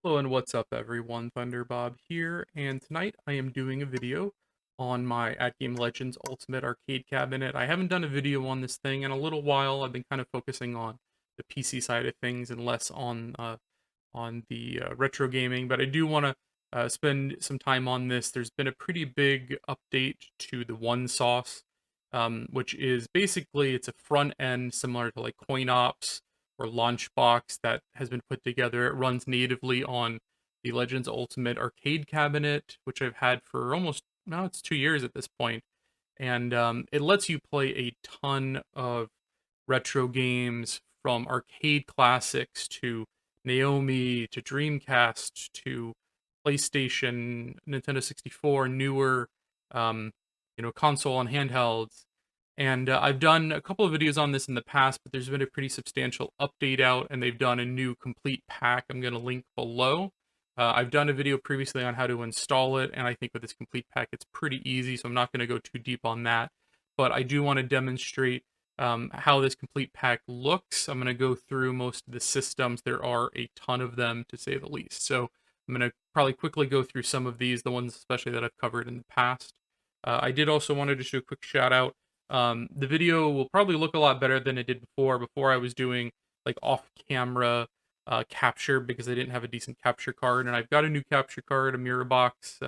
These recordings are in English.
Hello and what's up everyone, Thunderbob here, and tonight I am doing a video on my AtGame Legends Ultimate Arcade Cabinet. I haven't done a video on this thing in a little while. I've been kind of focusing on the PC side of things and less on the retro gaming, but I do want to spend some time on this. There's been a pretty big update to the One Sauce, which is basically it's a front end similar to like CoinOps or Launchbox that has been put together. It runs natively on the Legends Ultimate Arcade Cabinet, which I've had for almost now it's 2 years at this point, and it lets you play a ton of retro games from arcade classics to Naomi to Dreamcast to PlayStation, Nintendo 64, newer, um, console and handhelds. And I've done a couple of videos on this in the past, but there's been a pretty substantial update out, and they've done a new complete pack. I'm going to link below. I've done a video previously on how to install it, and I think with this complete pack, it's pretty easy, so I'm not going to go too deep on that. But I do want to demonstrate how this complete pack looks. I'm going to go through most of the systems. There are a ton of them, to say the least. So I'm going to probably quickly go through some of these, the ones especially that I've covered in the past. I did also want to just do a quick shout out. The video will probably look a lot better than it did before. Before I was doing like off-camera capture because I didn't have a decent capture card, and I've got a new capture card, a mirror box.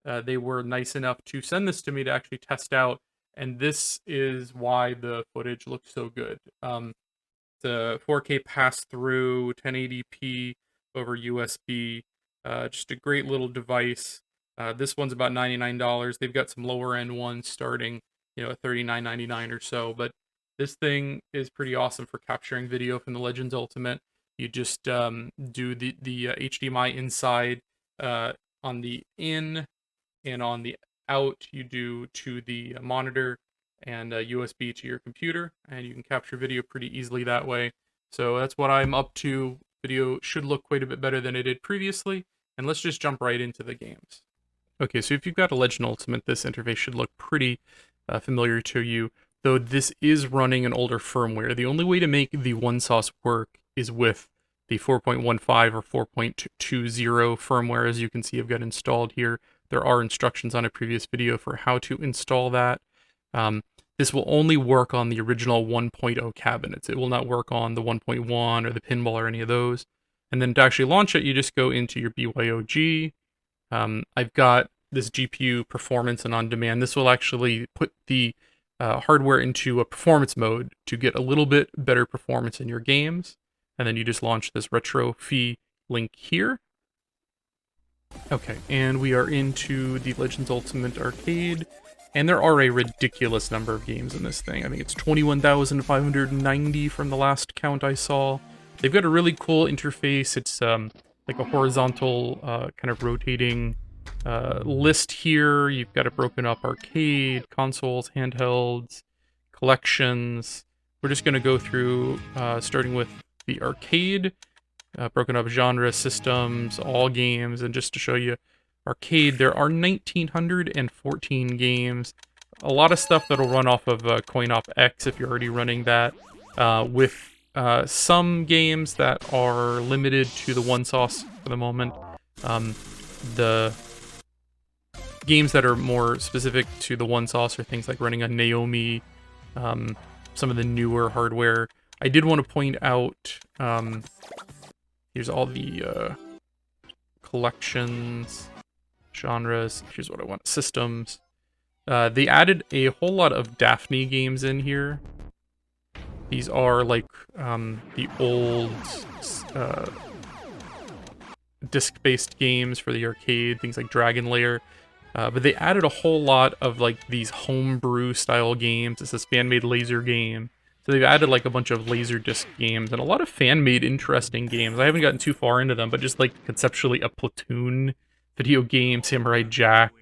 They were nice enough to send this to me to actually test out, and this is why the footage looks so good. The 4K pass-through, 1080p over USB, just a great little device. This one's about $99. They've got some lower-end ones starting, at $39.99 or so, but this thing is pretty awesome for capturing video from the Legends Ultimate. You just do the HDMI inside on the in, and on the out you do to the monitor, and USB to your computer, and you can capture video pretty easily that way. So that's what I'm up to. Video should look quite a bit better than it did previously, and let's just jump right into the games. Okay, so if you've got a Legend Ultimate, this interface should look pretty familiar to you, though this is running an older firmware. The only way to make the One Sauce work is with the 4.15 or 4.20 firmware. As you can see, I've got installed here. There are instructions on a previous video for how to install that. This will only work on the original 1.0 cabinets. It will not work on the 1.1 or the pinball or any of those. And then to actually launch it, you just go into your BYOG. I've got this GPU performance and on demand. This will actually put the hardware into a performance mode to get a little bit better performance in your games. And then you just launch this retro fee link here. Okay, and we are into the Legends Ultimate Arcade, and there are a ridiculous number of games in this thing. I think it's 21,590 from the last count I saw. They've got a really cool interface. It's like a horizontal kind of rotating list here. You've got it broken up: arcade, consoles, handhelds, collections. We're just going to go through starting with the arcade. Broken up genre, systems, all games, and just to show you arcade, there are 1,914 games. A lot of stuff that'll run off of CoinOp X if you're already running that, with some games that are limited to the One Sauce for the moment. The games that are more specific to the One Sauce are things like running on Naomi, some of the newer hardware. I did want to point out, here's all the collections, genres. Here's what I want: systems. They added a whole lot of Daphne games in here. These are like the old disc-based games for the arcade, things like Dragon Lair. But they added a whole lot of like these homebrew style games. It's a fan-made laser game. So they've added like a bunch of Laserdisc games and a lot of fan-made interesting games. I haven't gotten too far into them, but just like conceptually a Platoon video game, Samurai Jack.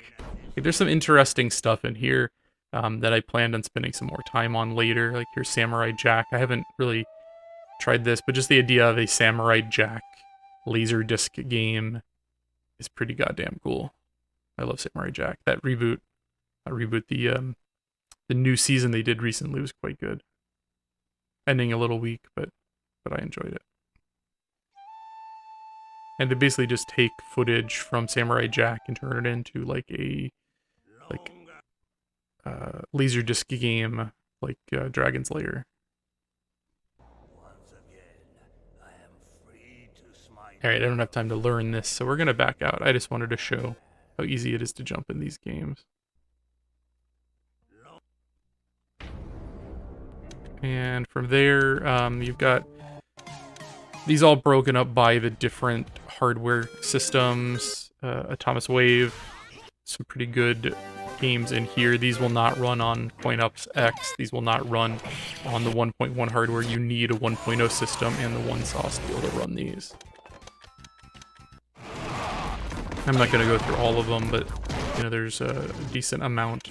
Like, there's some interesting stuff in here that I planned on spending some more time on later. Like here's Samurai Jack. I haven't really tried this, but just the idea of a Samurai Jack Laserdisc game is pretty goddamn cool. I love Samurai Jack. That reboot, the new season they did recently was quite good. Ending a little weak, but I enjoyed it. And they basically just take footage from Samurai Jack and turn it into like a Laserdisc game, like Dragon's Lair. Alright, I don't have time to learn this, so we're gonna back out. I just wanted to show how easy it is to jump in these games. And from there, you've got these all broken up by the different hardware systems. Atomic Wave, some pretty good games in here. These will not run on CoinOps X. These will not run on the 1.1 hardware. You need a 1.0 system and the one sauce to be able to run these. I'm not going to go through all of them, but you know, there's a decent amount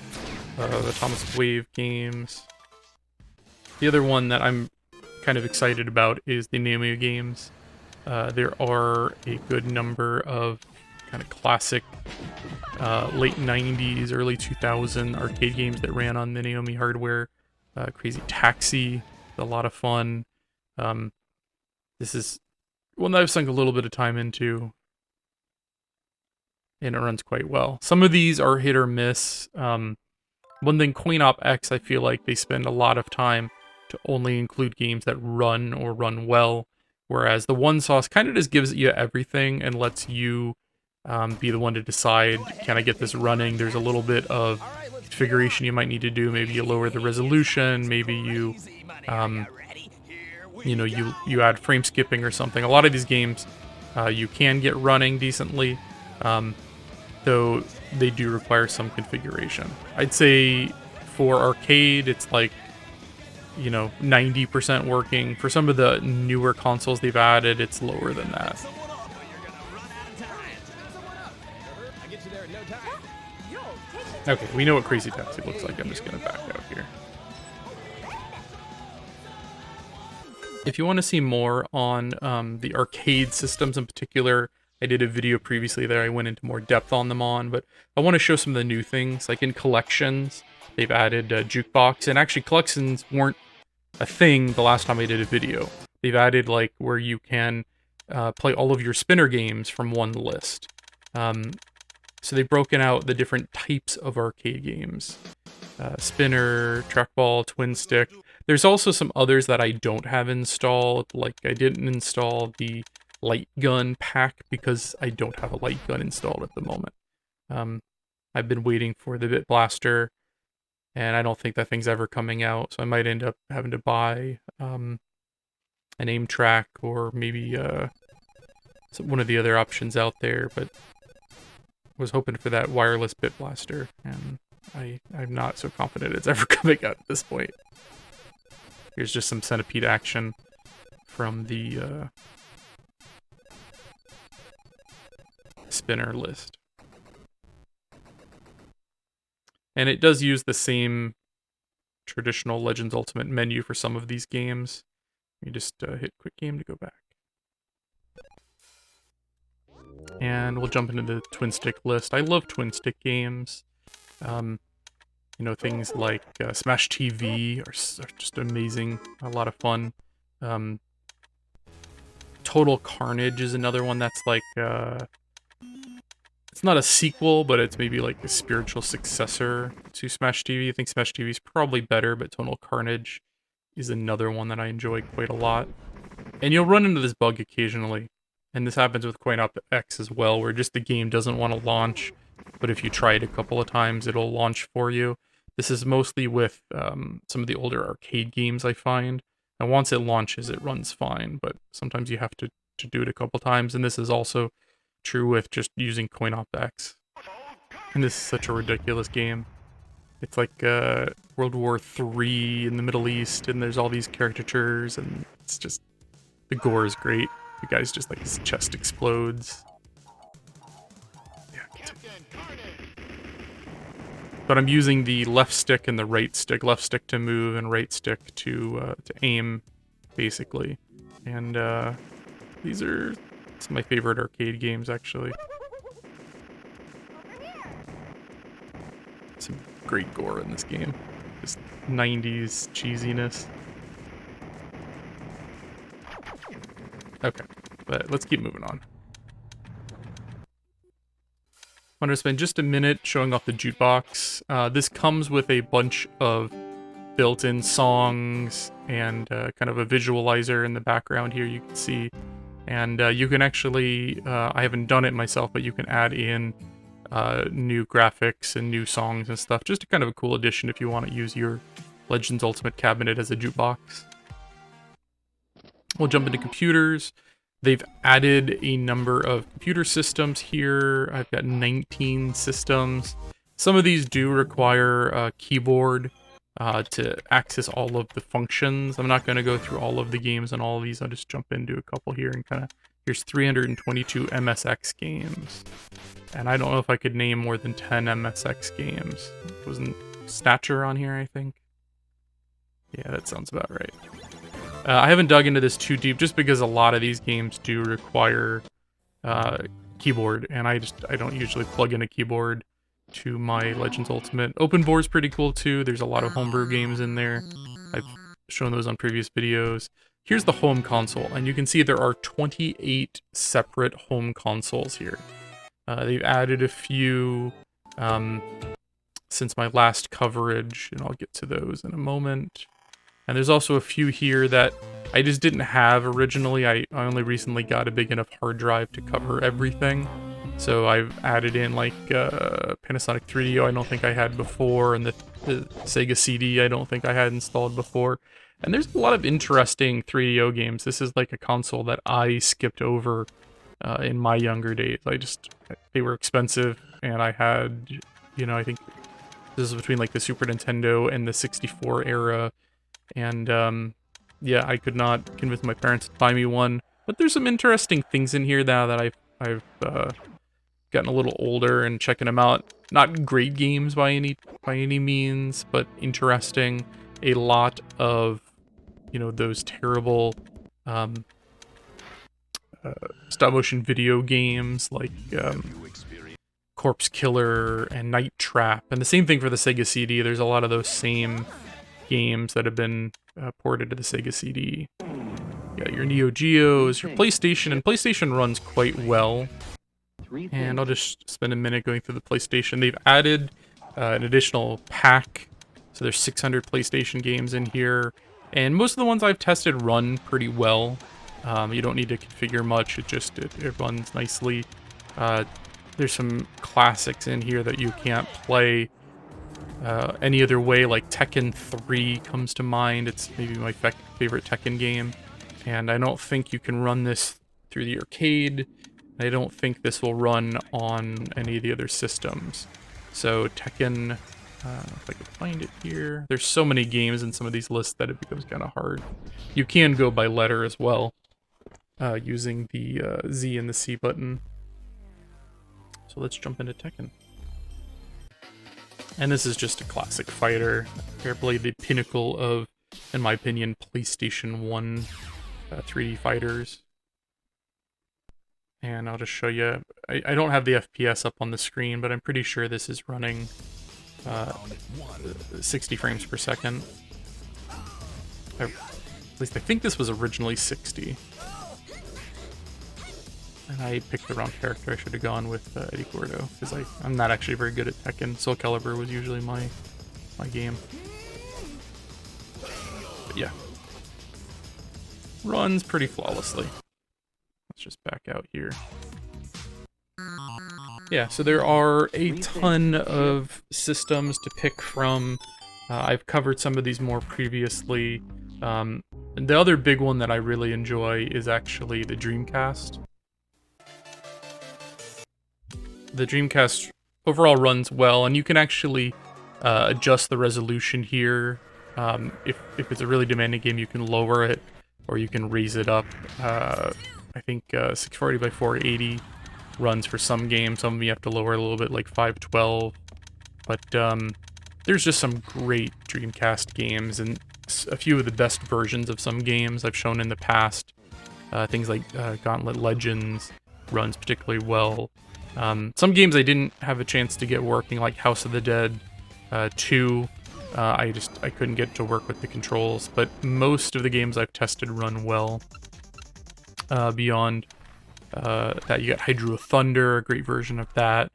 of Atomic Wave games. The other one that I'm kind of excited about is the Naomi games. There are a good number of kind of classic late 90s, early 2000 arcade games that ran on the Naomi hardware. Crazy Taxi, a lot of fun. This is one that I've sunk a little bit of time into, and it runs quite well. Some of these are hit or miss. One thing, CoinOp X, I feel like they spend a lot of time to only include games that run or run well, whereas the one sauce kind of just gives you everything and lets you be the one to decide, can I get this running? There's a little bit of configuration you might need to do. Maybe you lower the resolution, maybe you you add frame skipping or something. A lot of these games you can get running decently, though they do require some configuration. I'd say for arcade, it's like, 90% working. For some of the newer consoles they've added, it's lower than that. Okay, we know what Crazy Taxi looks like. I'm just going to back out here. If you want to see more on the arcade systems in particular, I did a video previously there. I went into more depth on them but I want to show some of the new things. Like in collections, they've added Jukebox, and actually collections weren't a thing the last time I did a video. They've added like where you can play all of your spinner games from one list. So they've broken out the different types of arcade games. Spinner, trackball, twin stick. There's also some others that I don't have installed, like I didn't install the light gun pack because I don't have a light gun installed at the moment. I've been waiting for the Bit Blaster, and I don't think that thing's ever coming out, so I might end up having to buy an aim track or maybe one of the other options out there, but was hoping for that wireless Bit Blaster, and I'm not so confident it's ever coming out at this point. Here's just some Centipede action from the spinner list. And it does use the same traditional Legends Ultimate menu for some of these games. You just hit quick game to go back. And we'll jump into the twin stick list. I love twin stick games. Things like Smash TV are just amazing. A lot of fun. Total Carnage is another one that's like... it's not a sequel, but it's maybe like a spiritual successor to Smash TV. I think Smash TV is probably better, but Total Carnage is another one that I enjoy quite a lot. And you'll run into this bug occasionally. And this happens with CoinOp X as well, where just the game doesn't want to launch, but if you try it a couple of times, it'll launch for you. This is mostly with some of the older arcade games, I find. And once it launches, it runs fine, but sometimes you have to do it a couple times, and this is also true with just using CoinOp X. And this is such a ridiculous game. It's like World War III in the Middle East, and there's all these caricatures, and it's just... the gore is great. The guy's just like, his chest explodes. Yeah. But I'm using the left stick and the right stick. Left stick to move and right stick to aim, basically. And these are some of my favorite arcade games, actually. Some great gore in this game. Just 90s cheesiness. Okay, but let's keep moving on. want to spend just a minute showing off the Jukebox. This comes with a bunch of built-in songs and kind of a visualizer in the background here you can see. And you can actually, I haven't done it myself, but you can add in new graphics and new songs and stuff. Just a kind of a cool addition if you want to use your Legends Ultimate cabinet as a jukebox. We'll jump into computers. They've added a number of computer systems here. I've got 19 systems. Some of these do require a keyboard to access all of the functions. I'm not going to go through all of the games on all of these. I'll just jump into a couple here and kind of... Here's 322 MSX games. And I don't know if I could name more than 10 MSX games. Wasn't Snatcher on here, I think? Yeah, that sounds about right. I haven't dug into this too deep just because a lot of these games do require keyboard, and I don't usually plug in a keyboard to my Legends Ultimate. Open Board's pretty cool too. There's a lot of homebrew games in there. I've shown those on previous videos. Here's the home console, and you can see there are 28 separate home consoles here. They've added a few since my last coverage, and I'll get to those in a moment. And there's also a few here that I just didn't have originally. I only recently got a big enough hard drive to cover everything. So I've added in like Panasonic 3DO I don't think I had before, and the Sega CD I don't think I had installed before. And there's a lot of interesting 3DO games. This is like a console that I skipped over in my younger days. They were expensive, and I had, you know, I think this is between like the Super Nintendo and the 64 era. And yeah, I could not convince my parents to buy me one. But there's some interesting things in here now that I've gotten a little older and checking them out. Not great games by any means, but interesting. A lot of, you know, those terrible stop motion video games like Corpse Killer and Night Trap, and the same thing for the Sega CD. There's a lot of those same games that have been ported to the Sega CD. Yeah, your Neo Geos, your PlayStation, and PlayStation runs quite well. And I'll just spend a minute going through the PlayStation. They've added an additional pack, so there's 600 PlayStation games in here, and most of the ones I've tested run pretty well. You don't need to configure much, it runs nicely. There's some classics in here that you can't play any other way, like Tekken 3 comes to mind. It's maybe my favorite Tekken game, and I don't think you can run this through the arcade. I don't think this will run on any of the other systems. So Tekken, if I could find it here. There's so many games in some of these lists that it becomes kind of hard. You can go by letter as well, using the Z and the C button. So let's jump into Tekken. And this is just a classic fighter. Probably the pinnacle of, in my opinion, PlayStation 1 3D fighters. And I'll just show you. I don't have the FPS up on the screen, but I'm pretty sure this is running 60 frames per second. At least I think this was originally 60. And I picked the wrong character. I should have gone with Eddie Gordo, because I'm not actually very good at Tekken. Soul Calibur was usually my game. But yeah. Runs pretty flawlessly. Let's just back out here. Yeah, so there are a ton of systems to pick from. I've covered some of these more previously. And the other big one that I really enjoy is actually the Dreamcast. The Dreamcast overall runs well, and you can actually adjust the resolution here. If it's a really demanding game, you can lower it, or you can raise it up. I think 640 by 480 runs for some games. Some of them you have to lower a little bit, like 512. But there's just some great Dreamcast games, and a few of the best versions of some games I've shown in the past. Things like Gauntlet Legends runs particularly well. Some games I didn't have a chance to get working, like House of the Dead 2. I couldn't get to work with the controls, but most of the games I've tested run well. Beyond that, you got Hydro Thunder, a great version of that.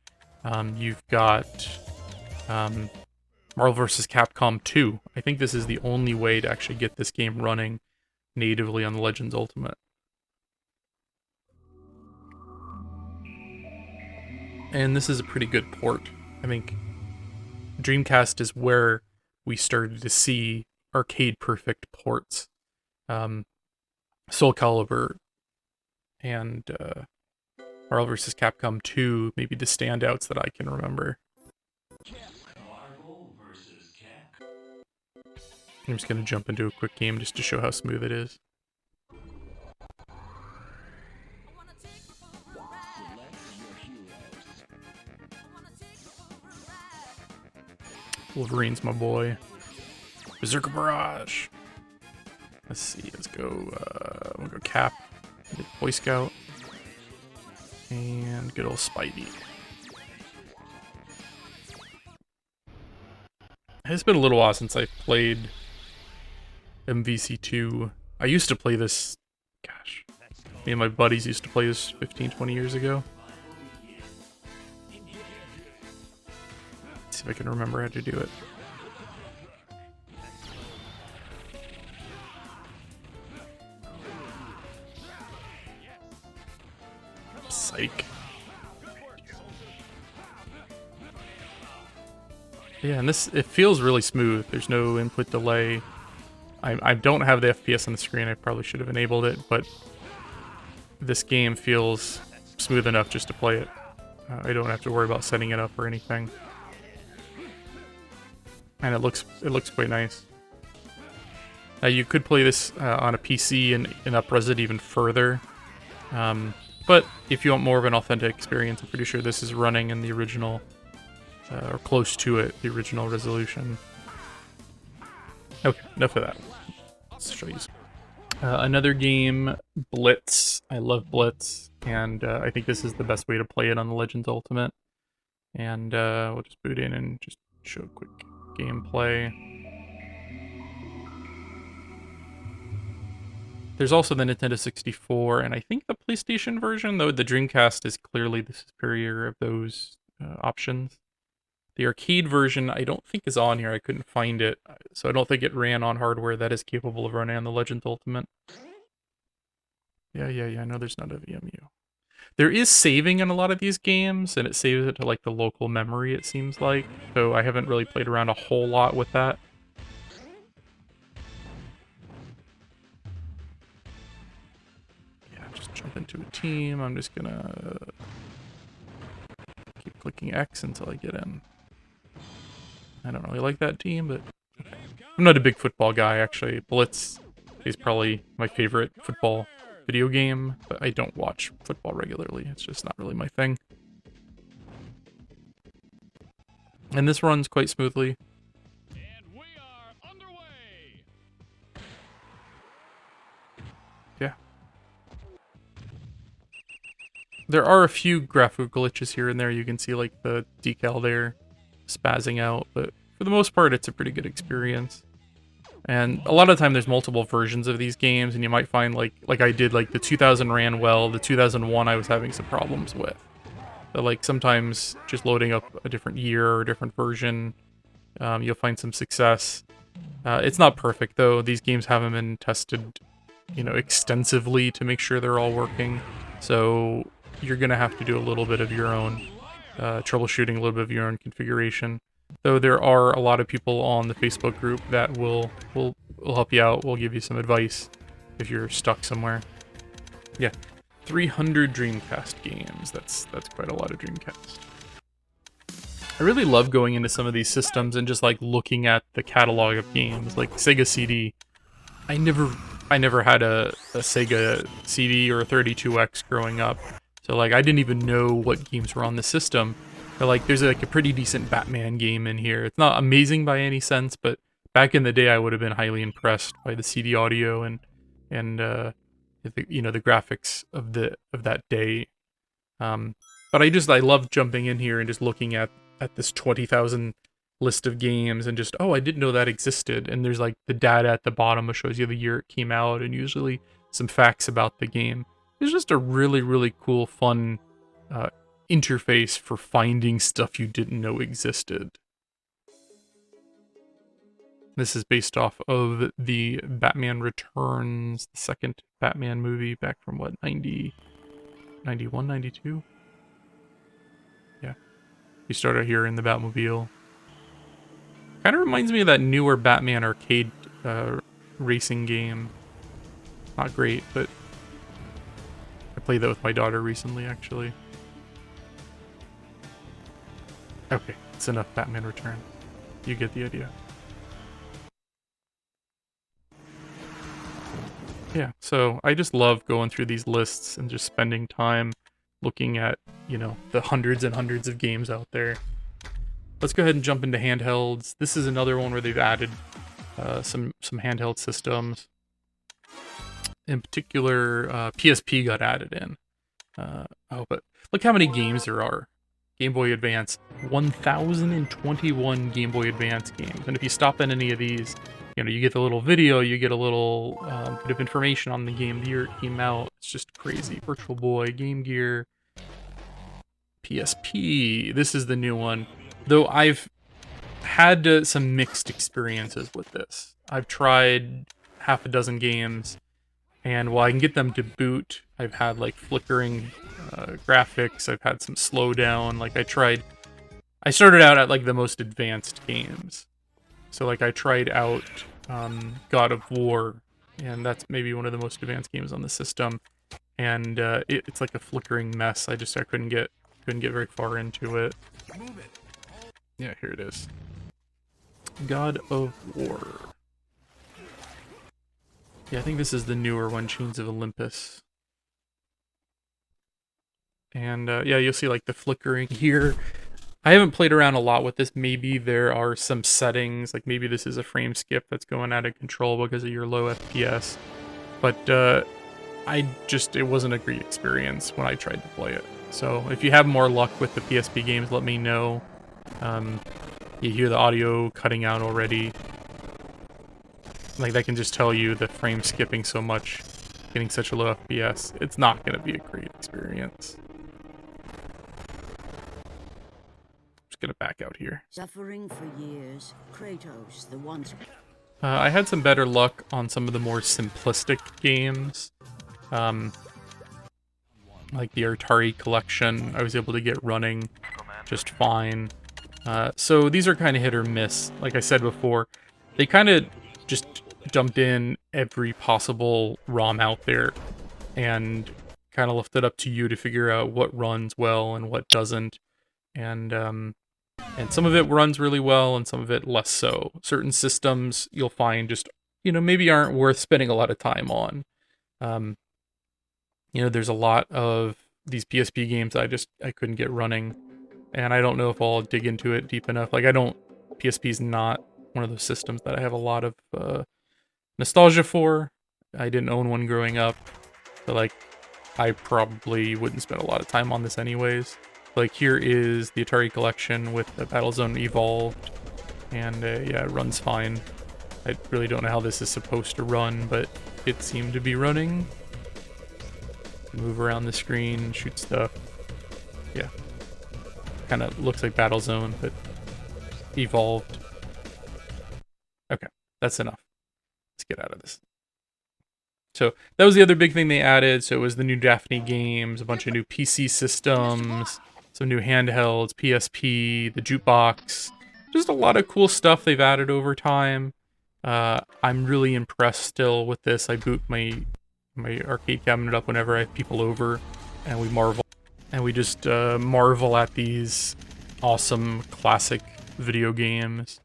You've got Marvel vs. Capcom 2. I think this is the only way to actually get this game running natively on the Legends Ultimate. And this is a pretty good port. I think Dreamcast is where we started to see arcade-perfect ports. Soul Calibur and Marvel vs. Capcom 2, maybe the standouts that I can remember. I'm just going to jump into a quick game just to show how smooth it is. Wolverine's my boy. Berserker Barrage. Let's see, let's go, we'll go Cap, Boy Scout, and good old Spidey. It's been a little while since I played MVC2. I used to play this, gosh, me and my buddies used to play this 15, 20 years ago. Let's see if I can remember how to do it. Psych. Yeah, and this, it feels really smooth. There's no input delay. I don't have the FPS on the screen. I probably should have enabled it, but this game feels smooth enough just to play it. I don't have to worry about setting it up or anything. And it looks quite nice. Now you could play this on a PC and up-res it even further. But if you want more of an authentic experience, I'm pretty sure this is running in the original, or close to it, the original resolution. Okay, enough of that. Let's show you another game, Blitz. I love Blitz, and I think this is the best way to play it on the Legends Ultimate. And we'll just boot in and just show a quick gameplay. There's also the Nintendo 64, and I think the PlayStation version, though the Dreamcast is clearly the superior of those options. The arcade version, I don't think is on here. I couldn't find it, so I don't think it ran on hardware that is capable of running on the Legends Ultimate. Yeah, I know there's not a VMU. There is saving in a lot of these games, and it saves it to like the local memory, it seems like. So I haven't really played around a whole lot with that. Jump into a team. I'm just gonna keep clicking X until I get in. I don't really like that team, but okay. I'm not a big football guy, actually. Blitz is probably my favorite football video game, but I don't watch football regularly. It's just not really my thing. And this runs quite smoothly. And we are underway. Yeah. There are a few graphical glitches here and there. You can see like the decal there spazzing out, but for the most part it's a pretty good experience. And a lot of the time there's multiple versions of these games, and you might find like I did, like the 2000 ran well, the 2001 I was having some problems with. But like sometimes just loading up a different year or a different version, you'll find some success. It's not perfect though. These games haven't been tested, extensively to make sure they're all working. So you're gonna have to do a little bit of your own troubleshooting, a little bit of your own configuration. Though there are a lot of people on the Facebook group that will help you out, will give you some advice if you're stuck somewhere. Yeah, 300 Dreamcast games. That's quite a lot of Dreamcast. I really love going into some of these systems and just like looking at the catalog of games, like Sega CD. I never had a Sega CD or a 32X growing up. So like I didn't even know what games were on the system. But like there's like a pretty decent Batman game in here. It's not amazing by any sense, but back in the day I would have been highly impressed by the CD audio and the graphics of that day. But I love jumping in here and just looking at this 20,000 list of games and just, oh, I didn't know that existed. And there's like the data at the bottom that shows you the year it came out and usually some facts about the game. It's just a really, really cool, fun interface for finding stuff you didn't know existed. This is based off of the Batman Returns, the second Batman movie back from what, 90, 91, 92? Yeah. You start out here in the Batmobile. Kind of reminds me of that newer Batman arcade racing game. Not great, but I played that with my daughter recently, actually. Okay, it's enough Batman Return. You get the idea. Yeah, so I just love going through these lists and just spending time looking at, you know, the hundreds and hundreds of games out there. Let's go ahead and jump into handhelds. This is another one where they've added some handheld systems. In particular, PSP got added in. Oh, but look how many games there are. Game Boy Advance, 1,021 Game Boy Advance games. And if you stop at any of these, you know, you get the little video, you get a little bit of information on the game, the year it came out. It's just crazy. Virtual Boy, Game Gear, PSP. This is the new one. Though I've had some mixed experiences with this. I've tried half a dozen games, and while I can get them to boot, I've had like flickering graphics. I've had some slowdown. Like I started out at like the most advanced games. So like I tried out God of War, and that's maybe one of the most advanced games on the system. And it's like a flickering mess. I couldn't get very far into it. Yeah, here it is. God of War. Yeah, I think this is the newer one, Chains of Olympus. And yeah, you'll see like the flickering here. I haven't played around a lot with this. Maybe there are some settings, like maybe this is a frame skip that's going out of control because of your low FPS. But it wasn't a great experience when I tried to play it. So if you have more luck with the PSP games, let me know. You hear the audio cutting out already. Like that can just tell you the frame skipping so much, getting such a low FPS. It's not going to be a great experience. Just gonna back out here. Suffering for years, Kratos, the once. I had some better luck on some of the more simplistic games. Like the Atari collection, I was able to get running just fine. So these are kind of hit or miss. Like I said before, they kind of just dumped in every possible ROM out there and kind of left it up to you to figure out what runs well and what doesn't. And some of it runs really well and some of it less so. Certain systems you'll find just, you know, maybe aren't worth spending a lot of time on. You know, there's a lot of these PSP games I couldn't get running. And I don't know if I'll dig into it deep enough. Like PSP's not one of those systems that I have a lot of nostalgia for. I didn't own one growing up. So like, I probably wouldn't spend a lot of time on this anyways. Like here is the Atari collection with the Battlezone Evolved. And yeah, it runs fine. I really don't know how this is supposed to run, but it seemed to be running. Move around the screen, shoot stuff. Yeah. Kind of looks like Battlezone, but evolved. Okay, that's enough. Let's get out of this. So that was the other big thing they added. So it was the new Daphne games, a bunch of new PC systems, some new handhelds, PSP, the Jukebox. Just a lot of cool stuff they've added over time. I'm really impressed still with this. I boot my arcade cabinet up whenever I have people over, and we marvel. And we just marvel at these awesome classic video games.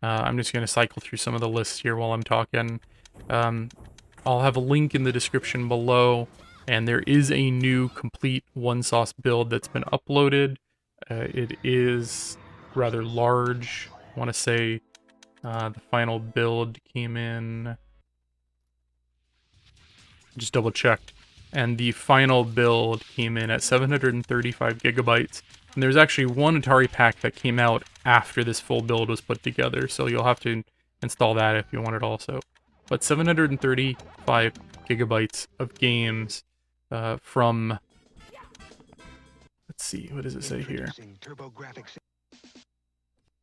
I'm just going to cycle through some of the lists here while I'm talking. I'll have a link in the description below, and there is a new complete one-sauce build that's been uploaded. It is rather large. I want to say the final build came in... Just double-checked. And the final build came in at 735 gigabytes. And there's actually one Atari pack that came out after this full build was put together, so you'll have to install that if you want it also. But 735 gigabytes of games from, let's see, what does it say here?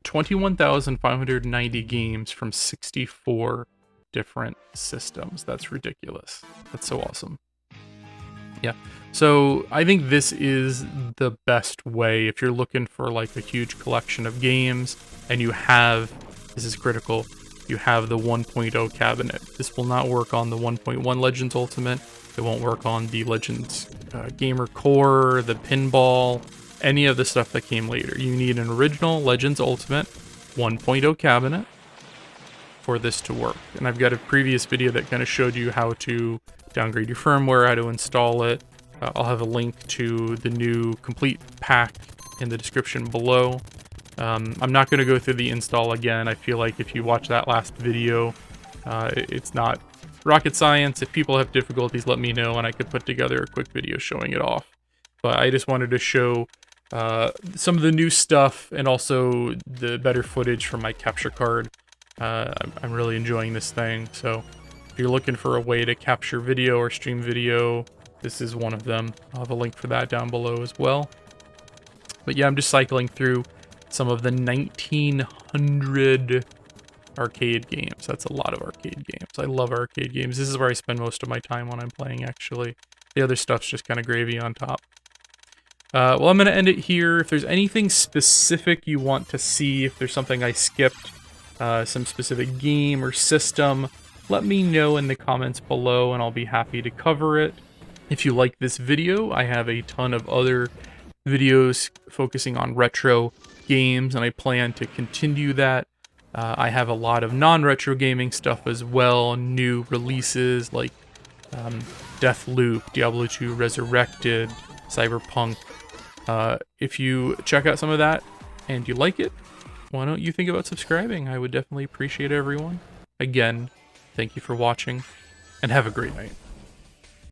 21,590 games from 64 different systems. That's ridiculous. That's so awesome. Yeah, so I think this is the best way if you're looking for like a huge collection of games and you have, this is critical, you have the 1.0 cabinet. This will not work on the 1.1 Legends Ultimate. It won't work on the Legends Gamer Core, the Pinball, any of the stuff that came later. You need an original Legends Ultimate 1.0 cabinet for this to work. And I've got a previous video that kind of showed you how to downgrade your firmware, how to install it. I'll have a link to the new complete pack in the description below. I'm not going to go through the install again. I feel like if you watch that last video, it's not rocket science. If people have difficulties, let me know and I could put together a quick video showing it off. But I just wanted to show some of the new stuff and also the better footage from my capture card. I'm really enjoying this thing, so if you're looking for a way to capture video or stream video, this is one of them. I'll have a link for that down below as well. But yeah, I'm just cycling through some of the 1900 arcade games. That's a lot of arcade games. I love arcade games. This is where I spend most of my time when I'm playing, actually. The other stuff's just kind of gravy on top. Well, I'm going to end it here. If there's anything specific you want to see, if there's something I skipped, some specific game or system, let me know in the comments below and I'll be happy to cover it. If you like this video, I have a ton of other videos focusing on retro games and I plan to continue that. I have a lot of non-retro gaming stuff as well, new releases like Deathloop, Diablo 2 Resurrected, Cyberpunk. If you check out some of that and you like it, why don't you think about subscribing? I would definitely appreciate it, everyone. Again, thank you for watching, and have a great night.